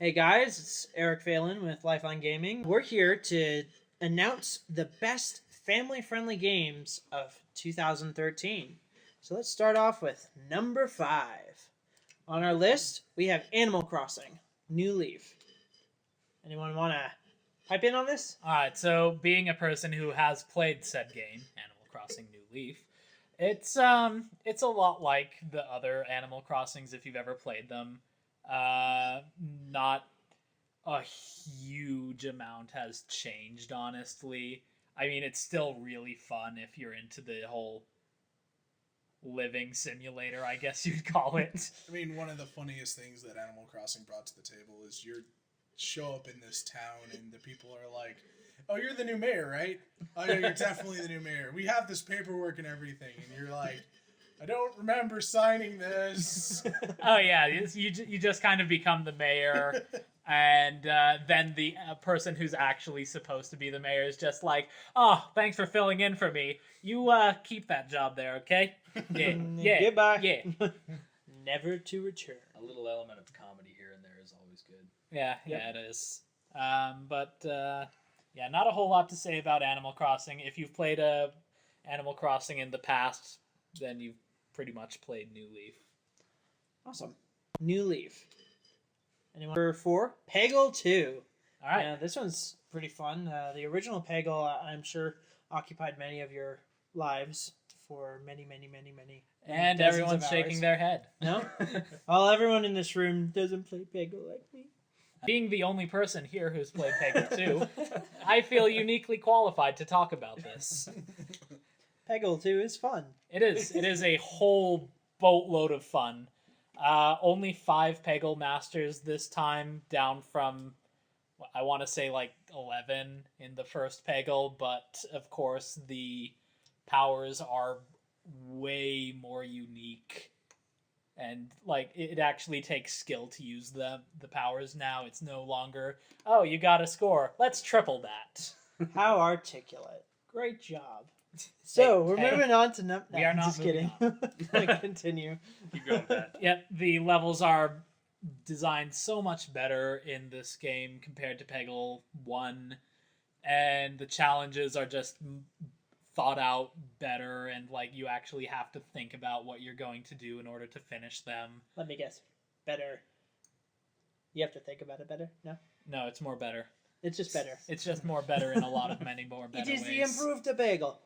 Hey guys, it's Eric Phelan with Lifeline Gaming. We're here to announce the best family-friendly games of 2013. So let's start off with number 5. On our list, we have Animal Crossing, New Leaf. Anyone want to pipe in on this? Alright, so being a person who has played said game, Animal Crossing New Leaf, it's a lot like the other Animal Crossings if you've ever played them. Not a huge amount has changed, honestly. I mean, it's still really fun if you're into the whole living simulator, I guess you'd call it. I mean, one of the funniest things that Animal Crossing brought to the table is you show up in this town and the people are like, "Oh, you're the new mayor, right? Oh, yeah, you're definitely the new mayor. We have this paperwork and everything." And you're like, "I don't remember signing this." Oh yeah, you just kind of become the mayor, and then the person who's actually supposed to be the mayor is just like, "Oh, thanks for filling in for me. You keep that job there, okay? Yeah, yeah, Goodbye. yeah, Never to return. A little element of comedy here and there is always good. yeah, yeah. It is. Yeah, not a whole lot to say about Animal Crossing. If you've played Animal Crossing in the past, then you've pretty much played New Leaf. Awesome. New Leaf. Anyone? Number 4, Peggle 2. All right. Yeah, this one's pretty fun. The original Peggle, I'm sure, occupied many of your lives for many And dozens everyone's of shaking hours. their head. No? Well, everyone in this room doesn't play Peggle like me. Being the only person here who's played Peggle 2, I feel uniquely qualified to talk about this. Peggle 2 is fun. It is. It is a whole boatload of fun. Only 5 Peggle Masters this time, down from, I want to say, like 11 in the first Peggle, but of course the powers are way more unique. And, like, it actually takes skill to use the powers now. It's no longer, oh, you got a score. Let's triple that. How articulate. Great job. So, we're Hey, moving on to... we are not just moving kidding. Continue. Keep going, Pat. Yep, the levels are designed so much better in this game compared to Peggle 1. And the challenges are just thought out better, and like you actually have to think about what you're going to do in order to finish them. Let me guess. Better. You have to think about it better? No? No, it's more better. It's just better. It's just more better in a lot of many more It better is ways. the improved Peggle.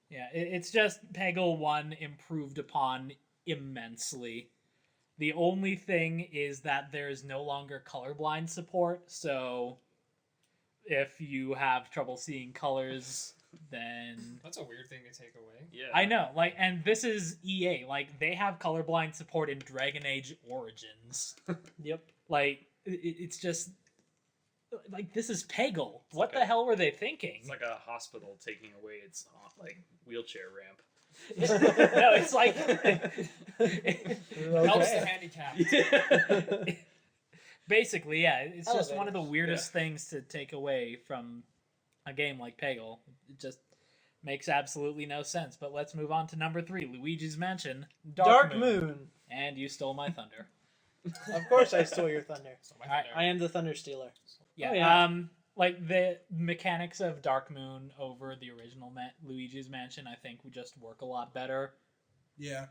Yeah, it's just Peggle 1 improved upon immensely. The only thing is that there is no longer colorblind support, so if you have trouble seeing colors, then... That's a weird thing to take away. Yeah. I know, like, and this is EA. Like, they have colorblind support in Dragon Age Origins. Yep. Like, it's just... Like, this is Peggle. What like the hell were they thinking? It's like a hospital taking away its like wheelchair ramp. No, it's like... Helps the handicapped. Basically, yeah, it's just one of the Elevators. weirdest things to take away from a game like Peggle. It just makes absolutely no sense. But let's move on to number 3, Luigi's Mansion, Dark Moon. And you stole my thunder. Of course I stole your thunder. So my Alright, thunder. I am the Thunder Stealer. Yeah, Oh, yeah. like the mechanics of Dark Moon over the original Luigi's Mansion, I think would just work a lot better. Yeah.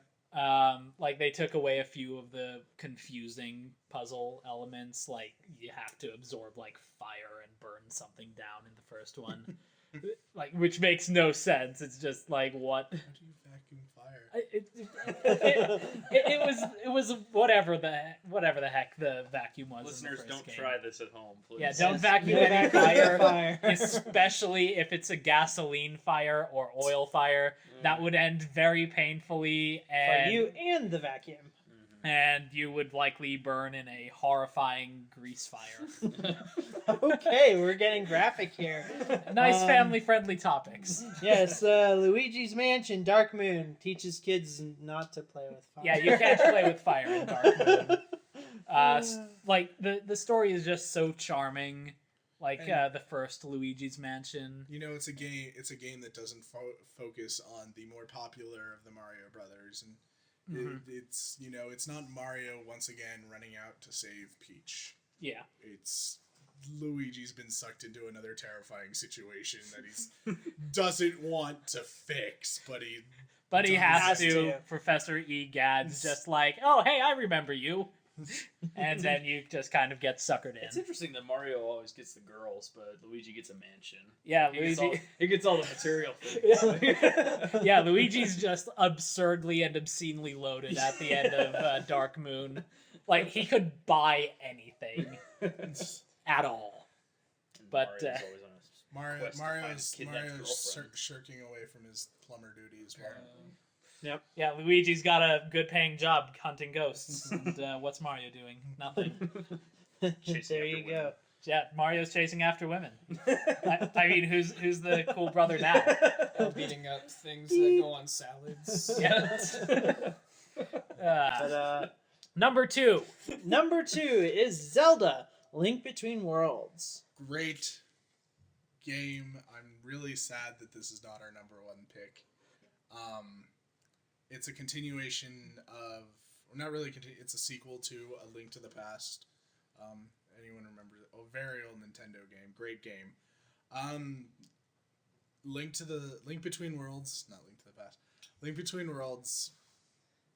Like they took away a few of the confusing puzzle elements, like you have to absorb like fire and burn something down in the first one, like which makes no sense. It's just like what How do you vacuum fire? it was whatever the heck the vacuum was. Listeners, in the first don't game. try this at home, please. Yeah, don't vacuum No any vacuum fire, fire. especially if it's a gasoline fire or oil fire. That would end very painfully, For and you and the vacuum. and you would likely burn in a horrifying grease fire. Okay, we're getting graphic here. Nice family-friendly topics. Yes, Luigi's Mansion, Dark Moon teaches kids not to play with fire. Yeah, you can't play with fire in Dark Moon. Like the story is just so charming. Like And- the first Luigi's Mansion. You know, it's a game. It's a game that doesn't focus on the more popular of the Mario Brothers, and it's it's not Mario once again running out to save Peach. Yeah. It's Luigi's been sucked into another terrifying situation that he doesn't want to fix, but he has Has to. to. Professor Egad's just like, oh, hey, I remember you. And then you just kind of get suckered It's in. interesting that Mario always gets the girls, but Luigi gets a mansion. Yeah, He gets all the material things. yeah, Luigi's just absurdly and obscenely loaded at the end of Dark Moon. Like, he could buy anything at all. And But, Mario's always on a quest to find his kidnapped girlfriend. shirking away from his plumber duties. While Yeah, Luigi's got a good paying job hunting ghosts. And what's Mario doing? Nothing. Chasing There after you go. women. Yeah, Mario's chasing after women. I mean, who's the cool brother now? Beating up things that go on salads. Yeah. But, Number 2. number 2 is Zelda: Link Between Worlds. great game. I'm really sad that this is not our number one pick. It's a continuation of, not really. It's a sequel to A Link to the Past. Anyone remember? Oh, very old Nintendo game. Great game. Link Between Worlds, not Link to the Past. Link Between Worlds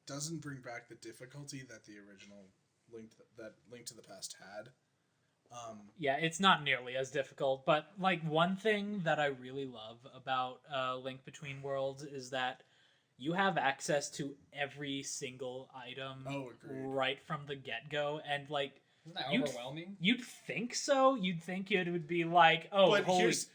doesn't bring back the difficulty that the original Link to the Past had. Yeah, it's not nearly as difficult, but like one thing that I really love about Link Between Worlds is that you have access to every single item Oh, agreed. right from the get-go, and like Isn't that You'd- overwhelming? you'd think so. You'd think it would be like, oh, But holy here's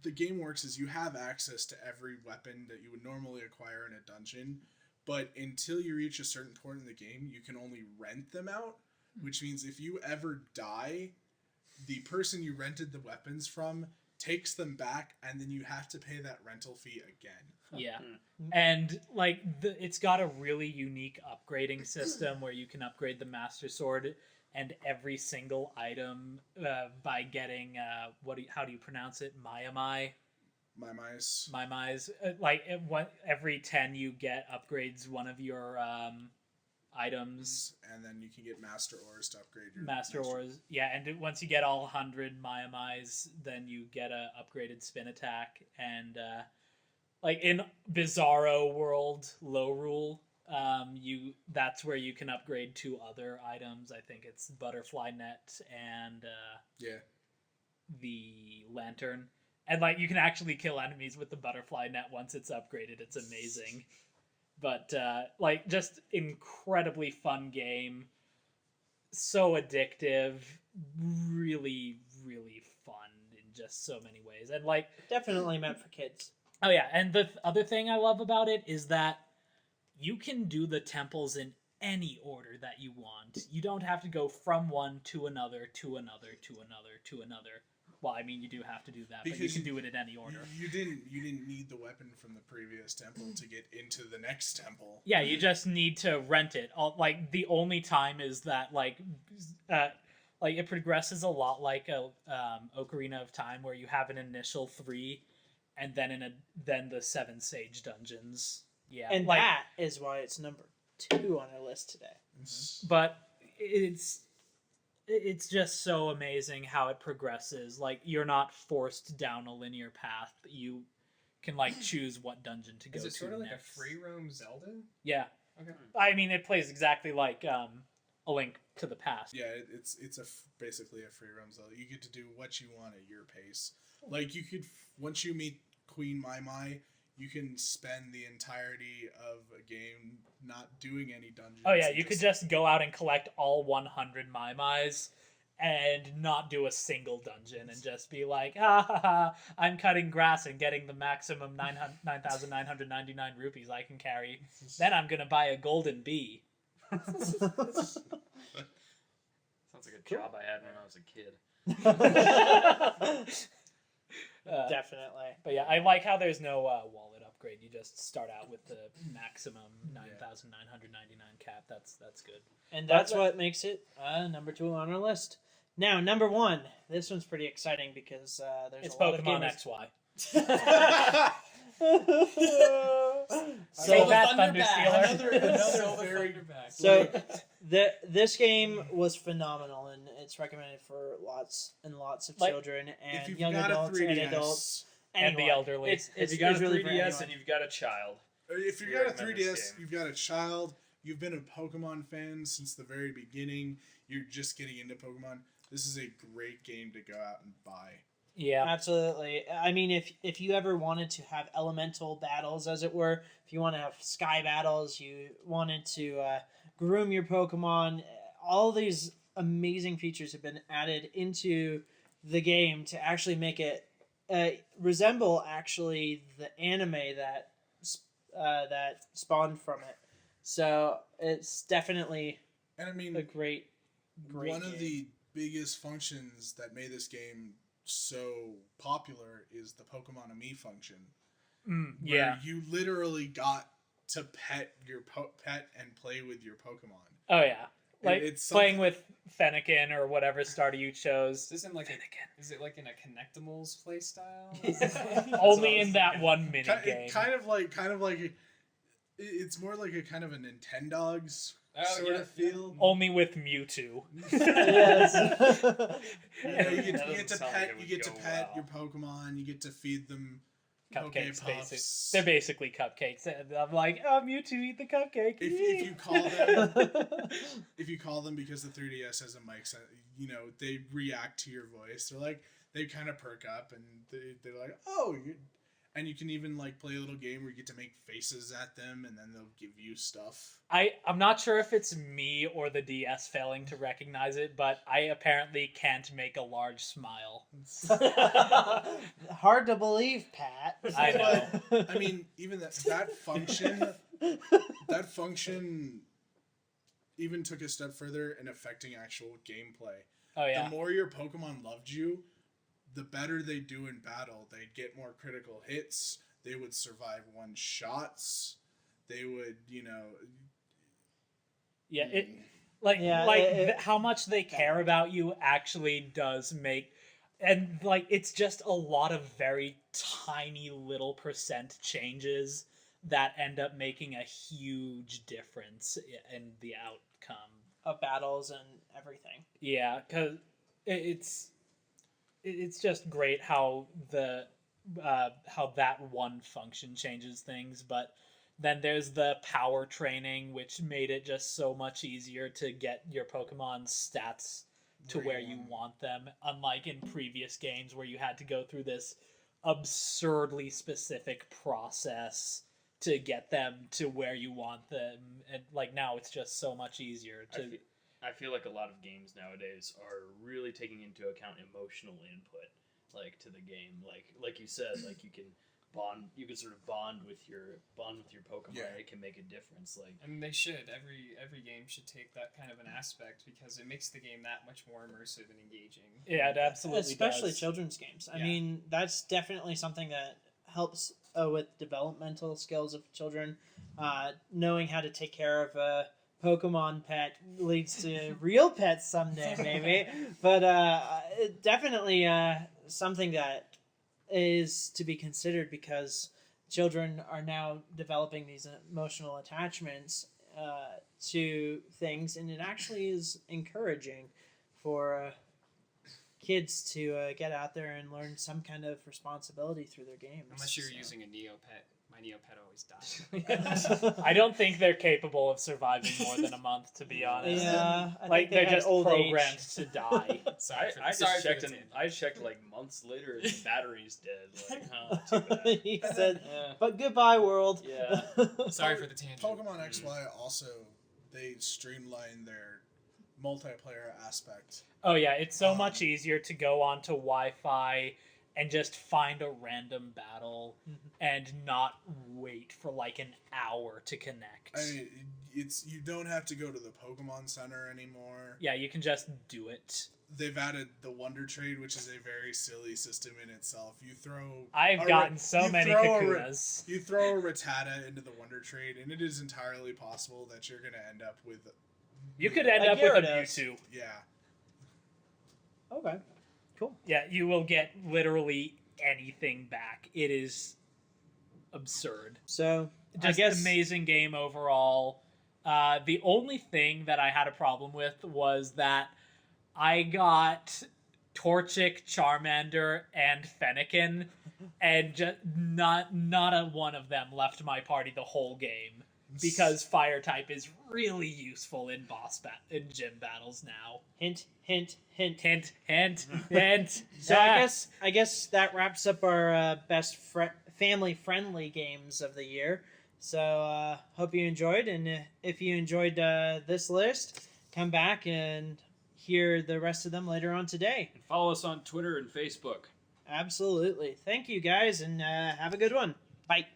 the game works is you have access to every weapon that you would normally acquire in a dungeon, but until you reach a certain point in the game, you can only rent them out, which means if you ever die, the person you rented the weapons from takes them back, and then you have to pay that rental fee again. Yeah. And like it's got a really unique upgrading system where you can upgrade the Master Sword and every single item by getting how do you pronounce it? Mayamai. My mice. Maimai's every 10 you get upgrades one of your items. And then you can get Master Ores to upgrade your Master Ores, yeah, and once you get all 100 Mayamais, then you get a upgraded spin attack, and like in Bizarro World Low Rule, that's where you can upgrade 2 other items. I think it's Butterfly Net and Yeah. the Lantern, and like you can actually kill enemies with the Butterfly Net once it's upgraded. It's amazing. But like just incredibly fun game, so addictive, really really fun in just so many ways. And like Definitely meant for kids. oh yeah, and the other thing I love about it is that you can do the temples in any order that you want. You don't have to go from one to another to another to another to another. Well, I mean, you do have to do that, but you Because can do it in any order. You didn't need the weapon from the previous temple to get into the next temple. Yeah, you just need to rent it. Like the only time is that like it progresses a lot like a Ocarina of Time, where you have an initial 3, and then then the 7 sage dungeons. Yeah, And like, that is why it's number 2 on our list today. but it's just so amazing how it progresses. Like you're not forced down a linear path. You can like choose what dungeon to go Is to it sort of like next. a free roam Zelda? Yeah, Okay. I mean it plays exactly like A Link to the Past. Yeah, it's basically a free roam Zelda. You get to do what you want at your pace. Like you could once you meet Queen Mai, you can spend the entirety of a game not doing any dungeons. Oh yeah, and you could just go out and collect all 100 Maimais and not do a single dungeon and just be like, I'm cutting grass and getting the maximum 9,999 rupees I can carry. Then I'm gonna buy a golden bee. Sounds like a job I had when I was a kid. Definitely. But yeah, I like how there's no wallet upgrade. You just start out with the maximum 9,999 cap. That's good. And that's what makes it number 2 on our list. Now, number 1. This one's pretty exciting because there's It's a lot Pokemon of XY. games. Say so, that, Thunderback. Thunderstealer. Another So very Thunderback. so This game was phenomenal, and it's recommended for lots and lots of Like, children If and you've young got adults a and 3DS, adults And the anyone. elderly. If you got it's a really for 3DS anyone. and you've got a child, if you We got a recommend this 3DS, game. you've got a child, you've been a Pokemon fan since the very beginning, you're just getting into Pokemon, this is a great game to go out and buy. Yeah. Absolutely. I mean, if you ever wanted to have elemental battles, as it were, if you want to have sky battles, you wanted to groom your Pokemon, all these amazing features have been added into the game to actually make it resemble actually the anime that spawned from it. So it's definitely And I mean, a great one of game. the biggest functions that made this game so popular is the Pokemon Ami function. Where Yeah. you literally got to pet your pet and play with your Pokemon. Oh yeah. Like it's playing something- with Fennekin or whatever starter you chose. Is it like in a Connectimals play style? Only in that one mini Kind, game. kind of like it's more like a kind of a Nintendogs sort of feel. Only with Mewtwo. Yes. You know, you That get to doesn't sound pet, like it you would get to go pet well. your Pokemon. You get to feed them Cupcakes, Pokepuffs. basic. They're basically cupcakes. And I'm like, oh, Mewtwo, eat the cupcake. If you call them, if you call them because the 3DS has a mic, you know they react to your voice. They're like they kind of perk up and they're like, oh, and you can even like play a little game where you get to make faces at them and then they'll give you stuff. I'm not sure if it's me or the DS failing to recognize it, but I apparently can't make a large smile. Hard to believe, Pat. I know. I mean, even that function even took a step further in affecting actual gameplay. Oh yeah. The more your Pokemon loved you, the better they do in battle. They'd get more critical hits. They would survive one shots. They would, you know. Yeah, it Yeah, how much they care about you actually does make, and like it's just a lot of very tiny little percent changes that end up making a huge difference in the outcome. Of battles and everything. Yeah, because it's just great how how that one function changes things, but then there's the power training, which made it just so much easier to get your Pokemon's stats to where you want them, unlike in previous games where you had to go through this absurdly specific process to get them to where you want them. And like now it's just so much easier to I feel like a lot of games nowadays are really taking into account emotional input, like to the game. Like you said, like you can sort of bond with your Pokemon. Yeah. It can make a difference. Like I mean, they should. Every game should take that kind of an aspect because it makes the game that much more immersive and engaging. Yeah, it absolutely Especially does. children's games. I Yeah. mean, that's definitely something that helps with developmental skills of children. Knowing how to take care of a Pokemon pet leads to real pets someday, maybe. But definitely something that is to be considered because children are now developing these emotional attachments to things, and it actually is encouraging for kids to get out there and learn some kind of responsibility through their games. Unless you're So. using a Neopet. My Neopet always died. I don't think they're capable of surviving more than a month, to be honest. Yeah, I Like think they they're had just old programmed age. to die. Sorry I sorry just for checked the and tangent. I checked like months later and the battery's dead. Like, huh, too bad. He said, Yeah. "But goodbye, world." Yeah. Sorry for the tangent. Pokemon XY also they streamlined their multiplayer aspect. Oh yeah, it's so much easier to go onto Wi-Fi and just find a random battle and not wait for like an hour to connect. I mean, it's you don't have to go to the Pokemon Center anymore. Yeah, you can just do it. They've added the Wonder Trade, which is a very silly system in itself. You throw I've a gotten Ra- so you many throw a Ra- Kakunas. You throw a Rattata into the Wonder Trade, and it is entirely possible that you're going to end up with You could end Like up with a Gyarados. Mewtwo. yeah. Okay. Yeah, you will get literally anything back. It is absurd. So Just I guess amazing game overall. The only thing that I had a problem with was that I got Torchic, Charmander, and Fennekin, and just not a one of them left my party the whole game because Fire type is really useful in in gym battles now. Hint, hint, hint. Hint, hint, hint. So I guess that wraps up our best family-friendly games of the year. So hope you enjoyed, and if you enjoyed this list, come back and hear the rest of them later on today. And follow us on Twitter and Facebook. Absolutely. Thank you guys, and have a good one. Bye.